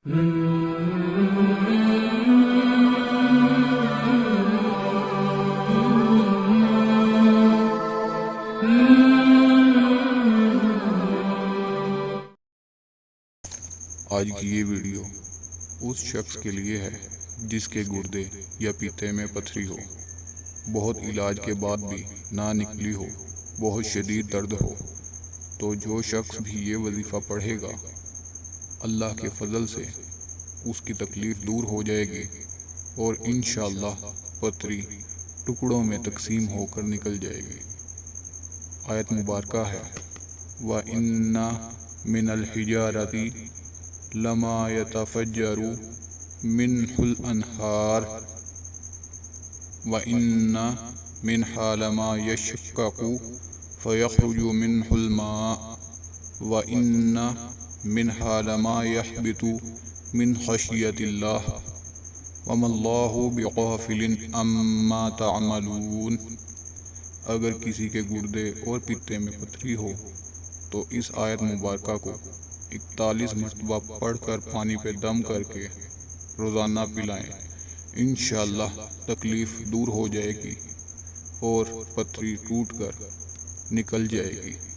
آج کی یہ ویڈیو اس شخص کے لیے ہے جس کے گردے یا پیتے میں پتھری ہو، بہت علاج کے بعد بھی نہ نکلی ہو، بہت شدید درد ہو۔ تو جو شخص بھی یہ وظیفہ پڑھے گا، اللہ کے فضل سے اس کی تکلیف دور ہو جائے گی اور انشاءاللہ پتھری ٹکڑوں میں تقسیم ہو کر نکل جائے گی۔ آیت مبارکہ ہے وَإِنَّ مِنَ الْحِجَارَةِ لَمَا يَتَفَجَّرُ مِنْهُ الْأَنْهَارُ وَإِنَّ مِنْهَا لَمَا يَشَّقَّقُ فَيَخْرُجُ مِنْهُ الْمَاءُ وَإِنَّ مِنْهَا لَمَا يَهْبِطُ مِنْ خَشْيَةِ اللَّهِ وَمَا اللَّهُ بِغَافِلٍ عَمَّا تَعْمَلُونَ۔ اگر کسی کے گردے اور پیتے میں پتھری ہو تو اس آیت مبارکہ کو 41 مرتبہ پڑھ کر پانی پہ دم کر کے روزانہ پلائیں، انشاءاللہ تکلیف دور ہو جائے گی اور پتھری ٹوٹ کر نکل جائے گی۔